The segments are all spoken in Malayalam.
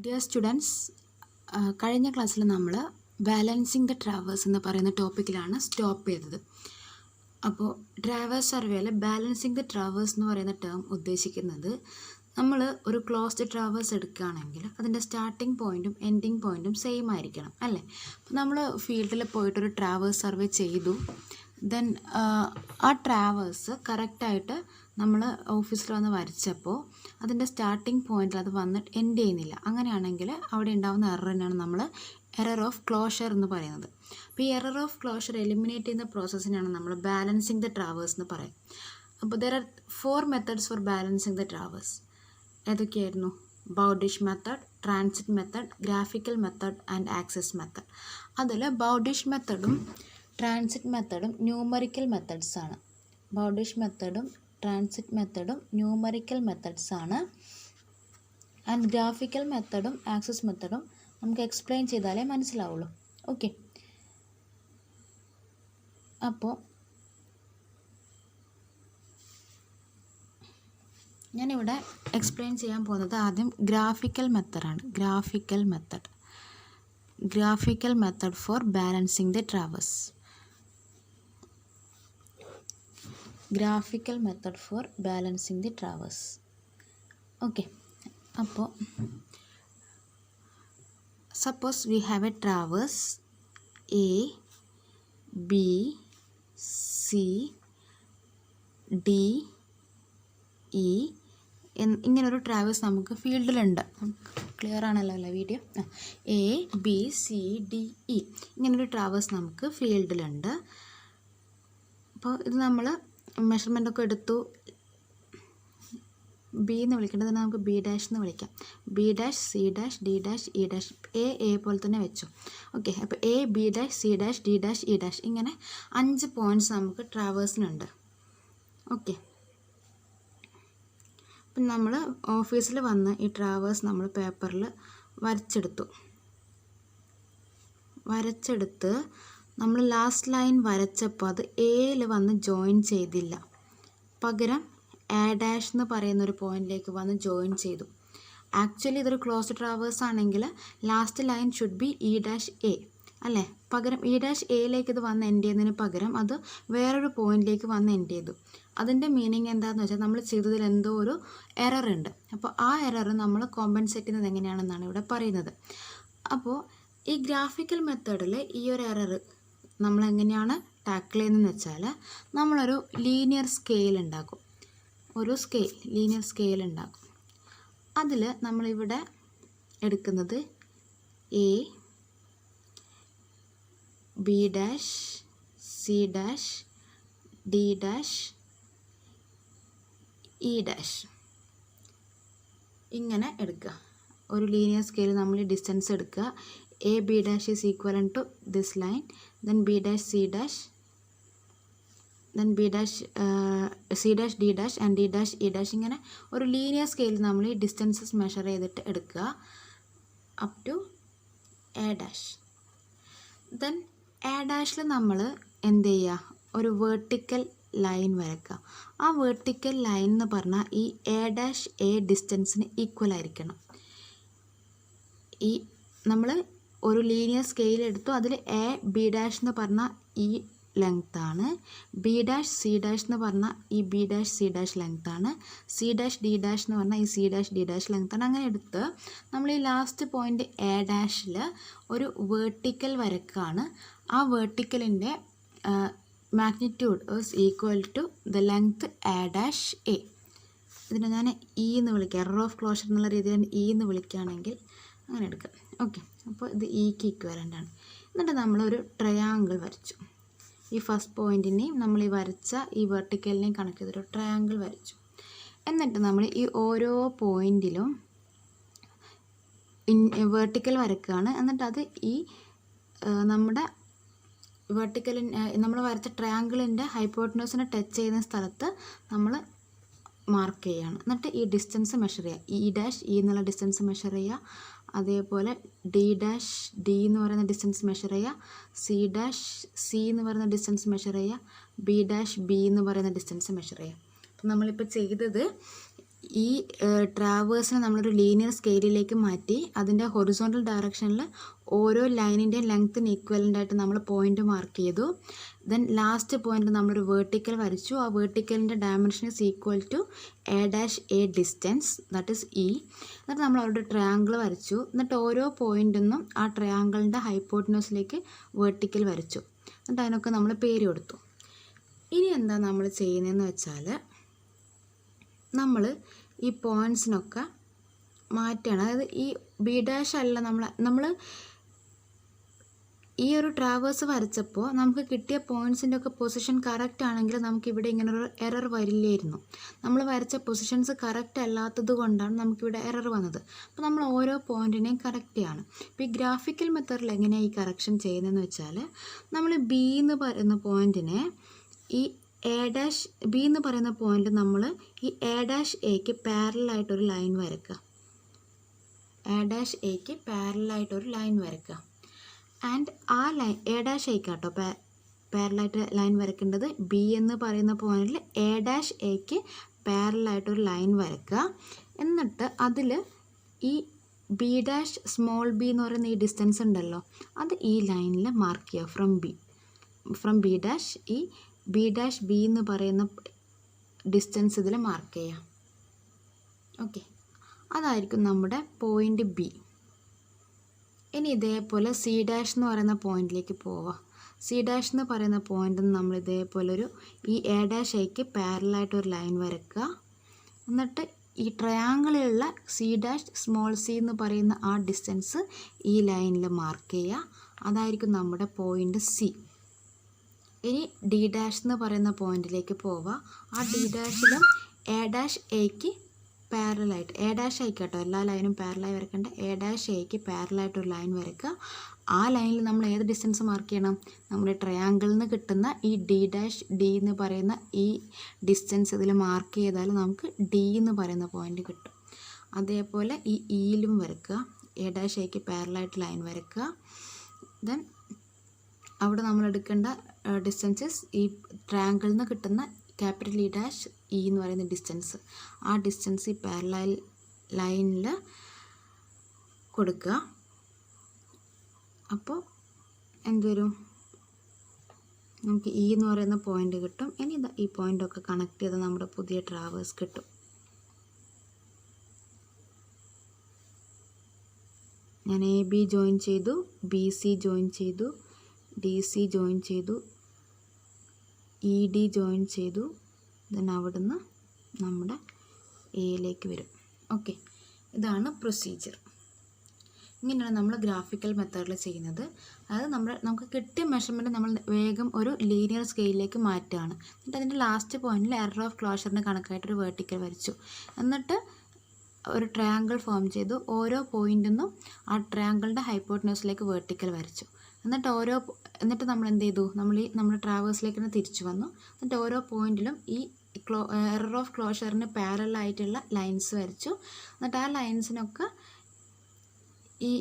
ഡിയർ സ്റ്റുഡൻസ്, കഴിഞ്ഞ ക്ലാസ്സിൽ നമ്മൾ ബാലൻസിങ് ദ ട്രാവേഴ്സ് എന്ന് പറയുന്ന ടോപ്പിക്കിലാണ് സ്റ്റോപ്പ് ചെയ്തത്. അപ്പോൾ ട്രാവേഴ്സ് സർവേയിൽ ബാലൻസിങ് ദ ട്രാവേഴ്സ് എന്ന് പറയുന്ന ടേം ഉദ്ദേശിക്കുന്നത് നമ്മൾ ഒരു ക്ലോസ്ഡ് ട്രാവേഴ്സ് എടുക്കുകയാണെങ്കിൽ അതിൻ്റെ സ്റ്റാർട്ടിംഗ് പോയിൻറ്റും എൻഡിങ് പോയിൻറ്റും സെയിം ആയിരിക്കണം, അല്ലേ? അപ്പോൾ നമ്മൾ ഫീൽഡിൽ പോയിട്ടൊരു ട്രാവേഴ്സ് സർവേ ചെയ്തു. ദെൻ ആ ട്രാവേഴ്സ് കറക്റ്റായിട്ട് നമ്മൾ ഓഫീസിൽ വന്ന് വരച്ചപ്പോൾ അതിൻ്റെ സ്റ്റാർട്ടിംഗ് പോയിന്റിൽ അത് വന്നിട്ട് എൻഡ് ചെയ്യുന്നില്ല. അങ്ങനെയാണെങ്കിൽ അവിടെ ഉണ്ടാകുന്ന എററിനാണ് നമ്മൾ എറർ ഓഫ് ക്ലോഷർ എന്ന് പറയുന്നത്. അപ്പോൾ ഈ എറർ ഓഫ് ക്ലോഷർ എലിമിനേറ്റ് ചെയ്യുന്ന പ്രോസസ്സിനാണ് നമ്മൾ ബാലൻസിങ് ദ ട്രാവേഴ്സ് എന്ന് പറയും. അപ്പോൾ there are 4 methods for balancing the traverse. ഏതൊക്കെയായിരുന്നു? Bowditch method, transit method, graphical method and axis method. അതിൽ ബൗഡിഷ് മെത്തേഡും ട്രാൻസിറ്റ് മെത്തേഡും ന്യൂമറിക്കൽ മെത്തേഡ്സ് ആണ്. ബൗഡിഷ് മെത്തേഡും ട്രാൻസിറ്റ് മെത്തേഡും ന്യൂമറിക്കൽ മെത്തേഡ്സ് ആണ്. ആൻഡ് ഗ്രാഫിക്കൽ മെത്തേഡും ആക്സസ് മെത്തേഡും നമുക്ക് എക്സ്പ്ലെയിൻ ചെയ്താലേ മനസ്സിലാവുള്ളൂ. ഓക്കെ, അപ്പോൾ ഞാനിവിടെ എക്സ്പ്ലെയിൻ ചെയ്യാൻ പോകുന്നത് ആദ്യം ഗ്രാഫിക്കൽ മെത്തേഡാണ്. Graphical method for balancing the traverse. Graphical method for balancing the traverse. Okay, അപ്പോൾ suppose we have a traverse A B C D E ഇങ്ങനൊരു ട്രാവേഴ്സ് നമുക്ക് ഫീൽഡിലുണ്ട്. ക്ലിയർ ആണല്ലോ അല്ലേ video? A B C D E ഇങ്ങനൊരു ട്രാവേഴ്സ് നമുക്ക് ഫീൽഡിലുണ്ട്. അപ്പോൾ ഇത് നമ്മൾ മെഷർമെൻ്റ് ഒക്കെ എടുത്തു. ബി എന്ന് വിളിക്കേണ്ടത് നമുക്ക് ബി ഡാഷ് എന്ന് വിളിക്കാം. B dash C dash D dash E dash. A പോലെ തന്നെ വെച്ചു. ഓക്കെ, അപ്പോൾ A B dash C dash D dash E dash ഇങ്ങനെ 5 പോയിൻറ്റ്സ് നമുക്ക് ട്രാവേഴ്സിനുണ്ട്. ഓക്കെ, അപ്പം നമ്മൾ ഓഫീസിൽ വന്ന് ഈ ട്രാവേഴ്സ് നമ്മൾ പേപ്പറിൽ വരച്ചെടുത്ത് നമ്മൾ ലാസ്റ്റ് ലൈൻ വരച്ചപ്പോൾ അത് എയിൽ വന്ന് ജോയിൻ ചെയ്തില്ല. പകരം എ ഡാഷ് എന്ന് പറയുന്നൊരു പോയിന്റിലേക്ക് വന്ന് ജോയിൻ ചെയ്തു. ആക്ച്വലി ഇതൊരു ക്ലോസ്ഡ് ട്രാവേഴ്സ് ആണെങ്കിൽ last line should be E dash A, അല്ലേ? പകരം ഇ ഡാഷ് എയിലേക്ക് ഇത് വന്ന് എൻഡ് ചെയ്യുന്നതിന് പകരം അത് വേറൊരു പോയിന്റിലേക്ക് വന്ന് എൻഡ് ചെയ്തു. അതിൻ്റെ മീനിങ് എന്താണെന്ന് വെച്ചാൽ നമ്മൾ ചെയ്തതിൽ എന്തോ ഒരു എറർ ഉണ്ട്. അപ്പോൾ ആ എറർ നമ്മൾ കോമ്പൻസേറ്റ് ചെയ്യുന്നത് എങ്ങനെയാണെന്നാണ് ഇവിടെ പറയുന്നത്. അപ്പോൾ ഈ ഗ്രാഫിക്കൽ മെത്തേഡിൽ ഈ ഒരു എറർ നമ്മളെങ്ങനെയാണ് ടാക്കിൾ ചെയ്യുന്നതെന്ന് വെച്ചാൽ നമ്മളൊരു ലീനിയർ സ്കെയിൽ ഉണ്ടാക്കും. ലീനിയർ സ്കെയിൽ ഉണ്ടാക്കും. അതിൽ നമ്മളിവിടെ എടുക്കുന്നത് A B dash C dash D dash E dash ഇങ്ങനെ എടുക്കുക. ഒരു ലീനിയർ സ്കെയിൽ നമ്മൾ ഡിസ്റ്റൻസ് എടുക്കുക. A B dash is equal to this line, then B dash C dash, then B dash C dash D dash and D dash E dash. ഇങ്ങനെ ഒരു ലീനിയർ സ്കെയിൽ നമ്മൾ ഈ ഡിസ്റ്റൻസസ് മെഷർ ചെയ്തിട്ട് എടുക്കുക up to A dash. Then A ഡാഷിൽ നമ്മൾ എന്ത് ചെയ്യുക? ഒരു വേർട്ടിക്കൽ ലൈൻ വരയ്ക്കുക. ആ വേർട്ടിക്കൽ ലൈൻ എന്ന് പറഞ്ഞാൽ ഈ എ ഡാഷ് എ ഡിസ്റ്റൻസിന് ഈക്വൽ ആയിരിക്കണം. ഈ നമ്മൾ ഒരു ലീനിയർ സ്കെയിൽ എടുത്തു. അതിൽ എ ബി ഡാഷ് എന്ന് പറഞ്ഞാൽ ഈ ലെങ്ത്താണ്, ബി ഡാഷ് സി ഡാഷ് എന്ന് പറഞ്ഞാൽ ഈ ബി ഡാഷ് സി ഡാഷ് ലെങ്ത്താണ്, സി ഡാഷ് ഡി ഡാഷ് എന്ന് പറഞ്ഞാൽ ഈ സി ഡാഷ് ഡി ഡാഷ് ലെങ്ത്താണ്. അങ്ങനെ എടുത്ത് നമ്മൾ ഈ ലാസ്റ്റ് പോയിൻ്റ് എ ഡാഷിൽ ഒരു വേർട്ടിക്കൽ വരക്കുകയാണ്. ആ വേർട്ടിക്കലിൻ്റെ magnitude is equal to the length A dash A. ഇതിനെ ഞാൻ ഇ എന്ന് വിളിക്കാം. എറർ ഓഫ് ക്ലോഷർ എന്നുള്ള രീതിയിൽ ഇ എന്ന് വിളിക്കുകയാണെങ്കിൽ അങ്ങനെ എടുക്കാം. ഓക്കെ, അപ്പോൾ ഇത് ഇക്ക് ഇക്വലൻ്റ് ആണ്. എന്നിട്ട് നമ്മളൊരു ട്രയാങ്കിൾ വരച്ചു. ഈ ഫസ്റ്റ് പോയിൻറ്റിനെയും നമ്മൾ ഈ വരച്ച ഈ വെർട്ടിക്കലിനെയും കണക്ട് ചെയ്തൊരു ട്രയാങ്കിൾ വരച്ചു. എന്നിട്ട് നമ്മൾ ഈ ഓരോ പോയിൻറ്റിലും വെർട്ടിക്കൽ വരക്കുകയാണ്. എന്നിട്ട് അത് ഈ നമ്മുടെ നമ്മൾ വരച്ച ട്രയാങ്കിളിൻ്റെ ഹൈപ്പോട്ടനസിനെ ടച്ച് ചെയ്യുന്ന സ്ഥലത്ത് നമ്മൾ മാർക്ക് ചെയ്യുകയാണ്. എന്നിട്ട് ഈ ഡിസ്റ്റൻസ് മെഷർ ചെയ്യുക. ഇ ഡാഷ് ഇ എന്നുള്ള ഡിസ്റ്റൻസ് മെഷർ ചെയ്യുക. അതേപോലെ ഡി ഡാഷ് ഡി എന്ന് പറയുന്ന ഡിസ്റ്റൻസ് മെഷർ ചെയ്യുക. സി ഡാഷ് സി എന്ന് പറയുന്ന ഡിസ്റ്റൻസ് മെഷർ ചെയ്യുക. ബി ഡാഷ് ബി എന്ന് പറയുന്ന ഡിസ്റ്റൻസ് മെഷർ ചെയ്യുക. അപ്പം നമ്മളിപ്പോൾ ചെയ്തത് ഈ ട്രാവേഴ്സിനെ നമ്മളൊരു ലീനിയർ സ്കെയിലിലേക്ക് മാറ്റി അതിൻ്റെ ഹൊറിസോണ്ടൽ ഡയറക്ഷനിൽ ഓരോ ലൈനിൻ്റെ ലെങ്ത്തിന് ഈക്വലൻ്റ് ആയിട്ട് നമ്മൾ പോയിൻ്റ് മാർക്ക് ചെയ്തു. ദെൻ ലാസ്റ്റ് പോയിൻ്റ് നമ്മളൊരു വേർട്ടിക്കൽ വരച്ചു. ആ വേർട്ടിക്കലിൻ്റെ dimension is equal to A' distance, that is E. എന്നിട്ട് നമ്മൾ അവിടെ ട്രയാങ്കിൾ വരച്ചു. എന്നിട്ട് ഓരോ പോയിൻ്റിൽ ആ ട്രയാങ്കിളിൻ്റെ ഹൈപ്പോട്ടനസിലേക്ക് വേർട്ടിക്കൽ വരച്ചു. എന്നിട്ട് അതിനൊക്കെ നമ്മൾ പേര് കൊടുത്തു. ഇനി എന്താ നമ്മൾ ചെയ്യുന്നതെന്ന് വെച്ചാൽ നമ്മൾ ഈ പോയിൻറ്റ്സിനൊക്കെ മാറ്റുകയാണ്. അതായത് ഈ B' അല്ല നമ്മൾ ഈ ഒരു ട്രാവേഴ്സ് വരച്ചപ്പോൾ നമുക്ക് കിട്ടിയ പോയിൻറ്റ്സിൻ്റെ ഒക്കെ പൊസിഷൻ കറക്റ്റ് ആണെങ്കിൽ നമുക്കിവിടെ ഇങ്ങനൊരു എറർ വരില്ലായിരുന്നു. നമ്മൾ വരച്ച പൊസിഷൻസ് കറക്റ്റ് അല്ലാത്തത് കൊണ്ടാണ് നമുക്കിവിടെ എറർ വന്നത്. അപ്പോൾ നമ്മൾ ഓരോ പോയിൻറ്റിനെയും കറക്റ്റ് ചെയ്യാണ്. ഇപ്പോൾ ഈ ഗ്രാഫിക്കൽ മെത്തേഡിൽ എങ്ങനെയാണ് ഈ കറക്ഷൻ ചെയ്യുന്നതെന്ന് വെച്ചാൽ നമ്മൾ B എന്ന് പറയുന്ന പോയിൻറ്റിനെ ഈ B എന്ന് പറയുന്ന പോയിൻ്റ് നമ്മൾ ഈ A'ക്ക് പാരലായിട്ടൊരു ലൈൻ വരയ്ക്കുക. A'ക്ക് പാരലായിട്ടൊരു ലൈൻ വരയ്ക്കുക. ആൻഡ് ആ ലൈൻ A'ക്ക് കേട്ടോ പാരലായിട്ട് ലൈൻ വരയ്ക്കേണ്ടത്. B എന്ന് പറയുന്ന പോയിന്റിൽ A'ക്ക് പാരലായിട്ടൊരു ലൈൻ വരയ്ക്കുക. എന്നിട്ട് അതിൽ ഈ B' സ്മോൾ b എന്ന് പറയുന്ന ഈ ഡിസ്റ്റൻസ് ഉണ്ടല്ലോ, അത് ഈ ലൈനിൽ മാർക്ക് ചെയ്യുക. ഫ്രം B' ഈ B' എന്ന് പറയുന്ന ഡിസ്റ്റൻസ് ഇതിൽ മാർക്ക് ചെയ്യാം. ഓക്കെ, അതായിരിക്കും നമ്മുടെ പോയിൻ്റ് B. ഇനി ഇതേപോലെ C' എന്ന് പറയുന്ന പോയിന്റിലേക്ക് പോവാം. C' എന്ന് പറയുന്ന പോയിന്റിൽ നിന്ന് നമ്മൾ ഇതേപോലെ ഈ A'ക്ക് പാരലായിട്ടൊരു ലൈൻ വരയ്ക്കുക. എന്നിട്ട് ഈ ട്രയാങ്കിളിലുള്ള C' സ്മോൾ c എന്ന് പറയുന്ന ആ ഡിസ്റ്റൻസ് ഈ ലൈനിൽ മാർക്ക് ചെയ്യുക. അതായിരിക്കും നമ്മുടെ പോയിൻ്റ് C. ഇനി D' എന്ന് പറയുന്ന പോയിന്റിലേക്ക് പോവുക. ആ D'-ലും A'ക്ക് പാരലായിട്ട് A' കേട്ടോ, എല്ലാ ലൈനും പാരലായി വരയ്ക്കേണ്ട. A'ക്ക് പാരലായിട്ടൊരു ലൈൻ വരയ്ക്കുക. ആ ലൈനിൽ നമ്മൾ ഏത് ഡിസ്റ്റൻസ് മാർക്ക് ചെയ്യണം? നമ്മുടെ ട്രയാങ്കിളിൽ നിന്ന് കിട്ടുന്ന ഈ D' എന്ന് പറയുന്ന ഈ ഡിസ്റ്റൻസ് ഇതിൽ മാർക്ക് ചെയ്താൽ നമുക്ക് D എന്ന് പറയുന്ന പോയിന്റ് കിട്ടും. അതേപോലെ ഈ Eയിലും വരയ്ക്കുക. A'ക്ക് പാരലായിട്ട് ലൈൻ വരയ്ക്കുക. ദെൻ അവിടെ നമ്മൾ എടുക്കേണ്ട ഡിസ്റ്റൻസസ് ഈ ട്രയാങ്കിളിൽ നിന്ന് കിട്ടുന്ന ക്യാപിറ്റൽ E' എന്ന് പറയുന്ന ഡിസ്റ്റൻസ്, ആ ഡിസ്റ്റൻസ് ഈ പാരലൽ ലൈനിൽ കൊടുക്കുക. അപ്പോൾ എന്തുവരും? നമുക്ക് E എന്ന് പറയുന്ന പോയിൻ്റ് കിട്ടും. ഇനി ഈ പോയിൻ്റൊക്കെ കണക്ട് ചെയ്ത് നമ്മുടെ പുതിയ ട്രാവേഴ്സ് കിട്ടും. ഞാൻ AB ജോയിൻ ചെയ്തു, BC ജോയിൻ ചെയ്തു, DC ജോയിൻ ചെയ്തു, ED ജോയിൻ ചെയ്തു. ദെൻ അവിടുന്ന് നമ്മുടെ എയിലേക്ക് വരും. ഓക്കെ, ഇതാണ് പ്രൊസീജിയർ. ഇങ്ങനെയാണ് നമ്മൾ ഗ്രാഫിക്കൽ മെത്തേഡിൽ ചെയ്യുന്നത്. അതായത് നമുക്ക് കിട്ടിയ മെഷർമെൻറ്റ് നമ്മൾ വേഗം ഒരു ലീനിയർ സ്കെയിലിലേക്ക് മാറ്റുകയാണ്. എന്നിട്ട് അതിൻ്റെ ലാസ്റ്റ് പോയിന്റിൽ എറർ ഓഫ് ക്ലോഷറിന് കണക്കായിട്ടൊരു വേർട്ടിക്കൽ വരച്ചു. എന്നിട്ട് ഒരു ട്രയാങ്കിൾ ഫോം ചെയ്തു. ഓരോ പോയിന്റിൽ നിന്നും ആ ട്രയാങ്കിളിൻ്റെ ഹൈപ്പോട്ടനസിലേക്ക് വേർട്ടിക്കൽ വരച്ചു. എന്നിട്ട് നമ്മൾ എന്ത് ചെയ്തു? നമ്മുടെ ട്രാവേഴ്സിലേക്ക് തന്നെ തിരിച്ചു വന്നു. എന്നിട്ട് ഓരോ പോയിന്റിലും ഈ എറർ ഓഫ് ക്ലോഷറിന് പാരലായിട്ടുള്ള ലൈൻസ് വരച്ചു. എന്നിട്ട് ആ ലൈൻസിനൊക്കെ ഈ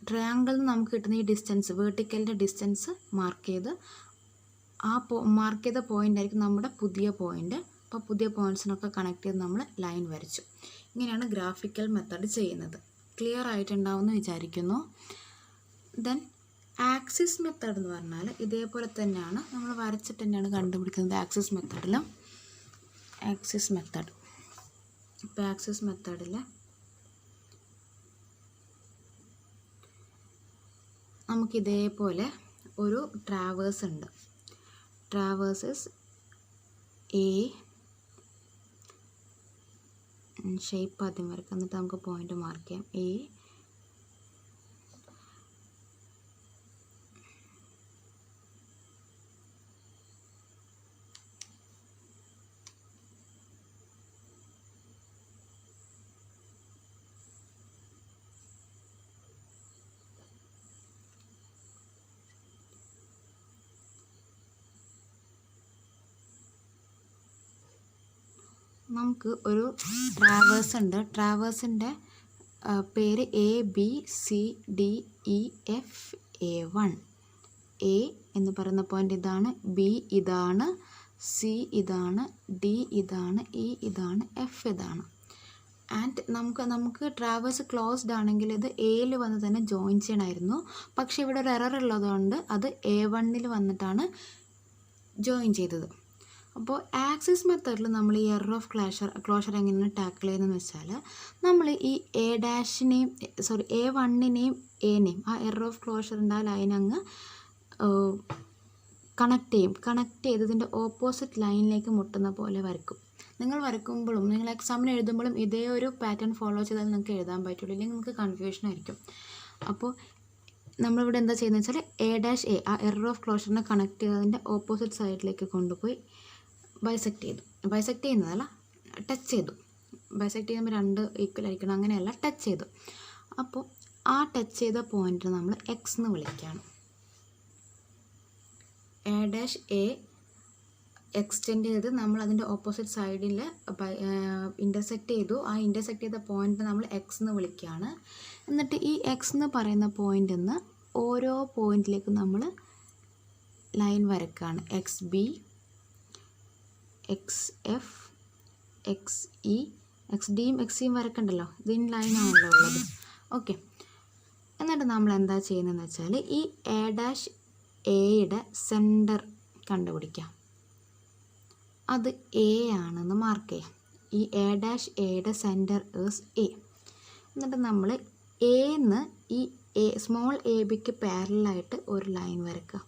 ട്രയാങ്കിളിൽ നിന്ന് നമുക്ക് കിട്ടുന്ന ഈ ഡിസ്റ്റൻസ്, വേർട്ടിക്കലിൻ്റെ ഡിസ്റ്റൻസ് മാർക്ക് ചെയ്ത് ആ മാർക്ക് ചെയ്ത പോയിൻ്റ് ആയിരിക്കും നമ്മുടെ പുതിയ പോയിൻ്റ്. അപ്പോൾ പുതിയ പോയിൻറ്റ്സിനൊക്കെ കണക്ട് ചെയ്ത് നമ്മൾ ലൈൻ വരച്ചു. ഇങ്ങനെയാണ് ഗ്രാഫിക്കൽ മെത്തേഡ് ചെയ്യുന്നത്. ക്ലിയർ ആയിട്ടുണ്ടാവുമെന്ന് വിചാരിക്കുന്നു. ദെൻ ആക്സിസ് മെത്തേഡ് എന്ന് പറഞ്ഞാൽ ഇതേപോലെ തന്നെയാണ്, നമ്മൾ വരച്ചിട്ട് തന്നെയാണ് കണ്ടുപിടിക്കുന്നത്. ആക്സിസ് മെത്തേഡിൽ ഇപ്പോൾ ആക്സിസ് മെത്തേഡിൽ നമുക്കിതേപോലെ ഒരു ട്രാവേഴ്സ് ഉണ്ട്. ട്രാവേഴ്സസ് A ഷേപ്പ് ആദ്യം വരയ്ക്കാം. എന്നിട്ട് നമുക്ക് പോയിൻ്റ് മാർക്ക് ചെയ്യാം. A നമുക്ക് ഒരു ട്രാവേഴ്സ് ഉണ്ട്. ട്രാവേഴ്സിൻ്റെ പേര് ABCDEFA1. A എന്ന് പറയുന്ന പോയിൻ്റ് ഇതാണ്, B ഇതാണ്, C ഇതാണ്, D ഇതാണ്, E ഇതാണ്, F ഇതാണ്. ആൻഡ് നമുക്ക് ട്രാവേഴ്സ് ക്ലോസ്ഡ് ആണെങ്കിൽ ഇത് എയിൽ വന്ന് തന്നെ ജോയിൻ ചെയ്യണമായിരുന്നു. പക്ഷേ ഇവിടെ ഒരു എറർ ഉള്ളതുകൊണ്ട് അത് A1 വന്നിട്ടാണ് ജോയിൻ ചെയ്തത്. അപ്പോൾ ആക്സിസ് മെത്തേഡിൽ നമ്മൾ ഈ എറർ ഓഫ് ക്ലോഷർ എങ്ങനെയാണ് ടാക്കിൾ ചെയ്യുന്നതെന്ന് വെച്ചാൽ, നമ്മൾ ഈ A1നെയും എനെയും ആ എറർ ഓഫ് ക്ലോഷറിൻ്റെ ആ ലൈൻ അങ്ങ് കണക്ട് ചെയ്തതിൻ്റെ ഓപ്പോസിറ്റ് ലൈനിലേക്ക് മുട്ടുന്ന പോലെ വരക്കും. നിങ്ങൾ വരക്കുമ്പോഴും നിങ്ങൾ എക്സാമിന് എഴുതുമ്പോഴും ഇതേ ഒരു പാറ്റേൺ ഫോളോ ചെയ്താൽ നിങ്ങൾക്ക് എഴുതാൻ പറ്റുള്ളൂ, ഇല്ലെങ്കിൽ നിങ്ങൾക്ക് കൺഫ്യൂഷൻ ആയിരിക്കും. അപ്പോൾ നമ്മളിവിടെ എന്താ ചെയ്യുന്നത് വെച്ചാൽ A' ആ എറർ ഓഫ് ക്ലോഷറിനെ കണക്ട് ചെയ്തതിൻ്റെ ഓപ്പോസിറ്റ് സൈഡിലേക്ക് കൊണ്ടുപോയി ബൈസെക്റ്റ് ചെയ്യുന്നതല്ല, ടച്ച് ചെയ്തു. ബൈസെക്റ്റ് ചെയ്യുമ്പോൾ 2 ഈക്വൽ ആയിരിക്കണം, അങ്ങനെയല്ല, ടച്ച് ചെയ്തു. അപ്പോൾ ആ ടച്ച് ചെയ്ത പോയിന്റ് നമ്മൾ X എന്ന് വിളിക്കുകയാണ്. A' എക്സ്റ്റെൻഡ് ചെയ്ത് നമ്മൾ അതിൻ്റെ ഓപ്പോസിറ്റ് സൈഡിൽ ഇൻ്റർസെക്റ്റ് ചെയ്തു. ആ ഇൻ്റർസെക്റ്റ് ചെയ്ത പോയിന്റ് നമ്മൾ X എന്ന് വിളിക്കുകയാണ്. എന്നിട്ട് ഈ X എന്ന് പറയുന്ന പോയിന്റിൽ നിന്ന് ഓരോ പോയിന്റിലേക്കും നമ്മൾ ലൈൻ വരക്കുകയാണ്. XB, XF, XE, XDയും XCയും വരക്കണ്ടല്ലോ, ഇതിന് ലൈനാണല്ലോ ഉള്ളത്. ഓക്കെ, എന്നിട്ട് നമ്മൾ എന്താ ചെയ്യുന്നതെന്ന് വെച്ചാൽ ഈ A''Aയുടെ സെൻറ്റർ കണ്ടുപിടിക്കാം. അത് A ആണെന്ന് മാർക്ക് ചെയ്യാം. ഈ A''Aയുടെ സെൻറ്റർ ഈസ് A. എന്നിട്ട് നമ്മൾ Aന്ന് ഈ സ്മോൾ ABക്ക് പാരലായിട്ട് ഒരു ലൈൻ വരക്കുക.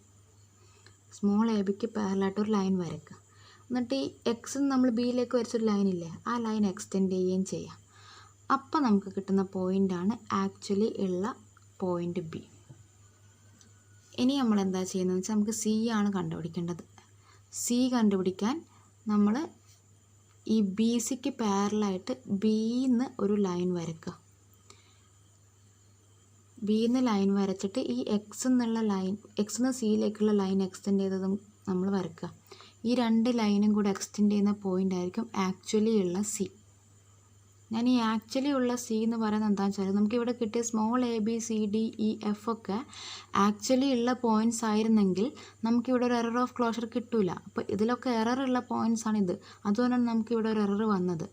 എന്നിട്ട് ഈ X നമ്മൾ Bയിലേക്ക് വരച്ചൊരു ലൈനില്ലേ, ആ ലൈൻ എക്സ്റ്റെൻഡ് ചെയ്യുകയും ചെയ്യാം. അപ്പോൾ നമുക്ക് കിട്ടുന്ന പോയിൻ്റാണ് ആക്ച്വലി ഉള്ള പോയിൻ്റ് B. ഇനി നമ്മൾ എന്താ ചെയ്യുന്നതെന്ന് വെച്ചാൽ നമുക്ക് C ആണ് കണ്ടുപിടിക്കേണ്ടത്. C കണ്ടുപിടിക്കാൻ നമ്മൾ ഈ BCക്ക് പാരലായിട്ട് Bന്ന് ഒരു ലൈൻ വരക്കുക. Bന്ന് ലൈൻ വരച്ചിട്ട് ഈ Xന്ന് Cയിലേക്കുള്ള ലൈൻ എക്സ്റ്റെൻഡ് ചെയ്തതും നമ്മൾ വരക്കുക. ഈ 2 ലൈനും കൂടെ എക്സ്റ്റെൻഡ് ചെയ്യുന്ന പോയിൻ്റ് ആയിരിക്കും ആക്ച്വലി ഉള്ള C. ഞാൻ ഈ ആക്ച്വലി ഉള്ള C എന്ന് പറയുന്നത് എന്താണെന്ന് വെച്ചാൽ, നമുക്കിവിടെ കിട്ടിയ സ്മോൾ ABCDEF ഒക്കെ ആക്ച്വലി ഉള്ള പോയിൻറ്റ്സ് ആയിരുന്നെങ്കിൽ നമുക്കിവിടെ ഒരു എറർ ഓഫ് ക്ലോഷർ കിട്ടില്ല. അപ്പോൾ ഇതിലൊക്കെ എറർ ഉള്ള പോയിൻറ്റ്സ് ആണിത്, അതുകൊണ്ടാണ് നമുക്കിവിടെ ഒരു എറർ വന്നത്.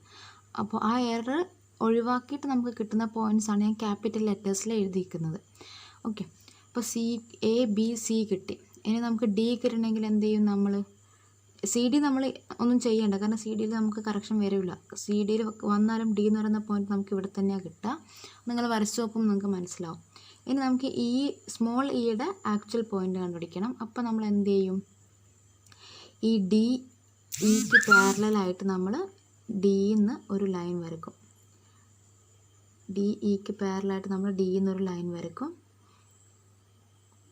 അപ്പോൾ ആ എറർ ഒഴിവാക്കിയിട്ട് നമുക്ക് കിട്ടുന്ന പോയിൻറ്റ്സ് ആണ് ഞാൻ ക്യാപിറ്റൽ ലെറ്റേഴ്സിൽ എഴുതിയിരിക്കുന്നത്. ഓക്കെ, അപ്പോൾ ABC കിട്ടി. ഇനി നമുക്ക് D കിട്ടണമെങ്കിൽ എന്ത് ചെയ്യും? നമ്മൾ CD നമ്മൾ ഒന്നും ചെയ്യേണ്ട, കാരണം CDയിൽ നമുക്ക് കറക്ഷൻ വരില്ല. CDയിൽ വന്നാലും D എന്ന് പറയുന്ന പോയിന്റ് നമുക്ക് ഇവിടെ തന്നെയാണ് കിട്ടുക. നിങ്ങൾ വരച്ച് നോക്കുമ്പോൾ നിങ്ങൾക്ക് മനസ്സിലാവും. ഇനി നമുക്ക് ഈ സ്മോൾ ഇയുടെ ആക്ച്വൽ പോയിന്റ് കണ്ടുപിടിക്കണം. അപ്പോൾ നമ്മൾ എന്ത് ചെയ്യും? ഈ DEക്ക് പാരലായിട്ട് നമ്മൾ Dന്ന് ഒരു ലൈൻ വരക്കും. DEക്ക് പാരലായിട്ട് നമ്മൾ Dന്ന് ഒരു ലൈൻ വരക്കും.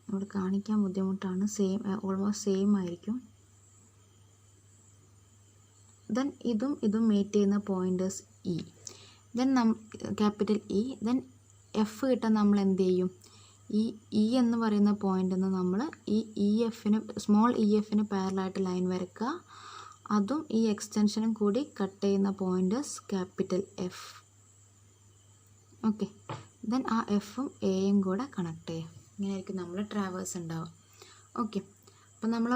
ഇവിടെ കാണിക്കാൻ ബുദ്ധിമുട്ടാണ്, ഓൾമോസ്റ്റ് സെയിം ആയിരിക്കും. ദെൻ ഇതും മേറ്റ് ചെയ്യുന്ന pointers E. Then capital E. Then F കിട്ടാൻ നമ്മൾ എന്ത് ചെയ്യും? ഈ E എന്ന് പറയുന്ന പോയിന്റിൽ നിന്ന് നമ്മൾ ഈ സ്മോൾ EFന് പാരലായിട്ട് ലൈൻ വരക്കുക. അതും ഈ എക്സ്റ്റൻഷനും കൂടി കട്ട് ചെയ്യുന്ന pointers capital F. Okay, then ആ Fഉം Aയും കൂടെ കണക്ട് ചെയ്യും. ഇങ്ങനെയായിരിക്കും നമ്മൾ ട്രാവേഴ്സ് ഉണ്ടാവുക. ഓക്കെ, അപ്പോൾ നമ്മൾ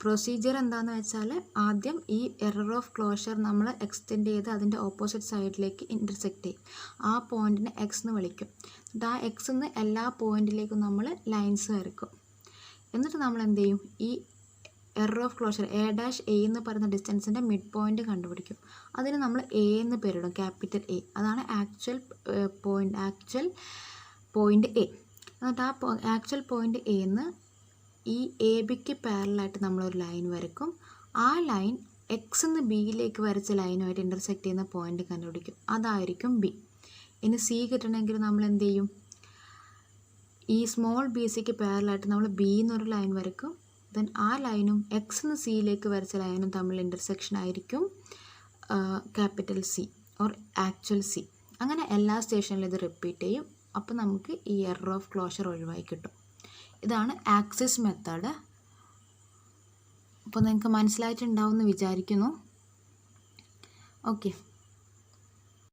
പ്രൊസീജിയർ എന്താണെന്ന് വെച്ചാൽ, ആദ്യം ഈ എറർ ഓഫ് ക്ലോഷർ നമ്മൾ എക്സ്റ്റെൻഡ് ചെയ്ത് അതിൻ്റെ ഓപ്പോസിറ്റ് സൈഡിലേക്ക് ഇൻ്റർസെക്റ്റ് ചെയ്യും. ആ പോയിന്റിനെ X എന്ന് വിളിക്കും. എന്നിട്ട് ആ X എന്ന് എല്ലാ പോയിന്റിലേക്കും നമ്മൾ ലൈൻസ് വരക്കും. എന്നിട്ട് നമ്മൾ എന്ത് ചെയ്യും? ഈ എറർ ഓഫ് ക്ലോഷർ A' എന്ന് പറയുന്ന ഡിസ്റ്റൻസിൻ്റെ മിഡ് പോയിന്റ് കണ്ടുപിടിക്കും. അതിന് നമ്മൾ A എന്ന് പേരിടും, ക്യാപിറ്റൽ A. അതാണ് ആക്ച്വൽ പോയിന്റ് A. എന്നിട്ട് ആ ആക്ച്വൽ പോയിന്റ് Aന്ന് ഈ ABക്ക് പാരലായിട്ട് നമ്മളൊരു ലൈൻ വരക്കും. ആ ലൈൻ Xന്ന് Bയിലേക്ക് വരച്ച ലൈനുമായിട്ട് ഇൻ്റർസെക്റ്റ് ചെയ്യുന്ന പോയിന്റ് കണ്ടുപിടിക്കും. അതായിരിക്കും B. ഇനി C കിട്ടണമെങ്കിൽ നമ്മൾ എന്ത് ചെയ്യും? ഈ സ്മോൾ BCക്ക് പാരലായിട്ട് നമ്മൾ B എന്നൊരു ലൈൻ വരക്കും. ദെൻ ആ ലൈനും Xന്ന് Cയിലേക്ക് വരച്ച ലൈനും തമ്മിൽ ഇൻ്റർസെക്ഷൻ ആയിരിക്കും capital C or actual C. അങ്ങനെ എല്ലാ സ്റ്റേഷനിലും ഇത് റിപ്പീറ്റ് ചെയ്യും. അപ്പോൾ നമുക്ക് ഈ എറർ ഓഫ് ക്ലോഷർ ഒഴിവായി കിട്ടും. ഇതാണ് ആക്സിസ് മെത്തേഡ്. അപ്പോൾ നിങ്ങൾക്ക് മനസ്സിലായിട്ടുണ്ടാവുമെന്ന് വിചാരിക്കുന്നു. ഓക്കെ.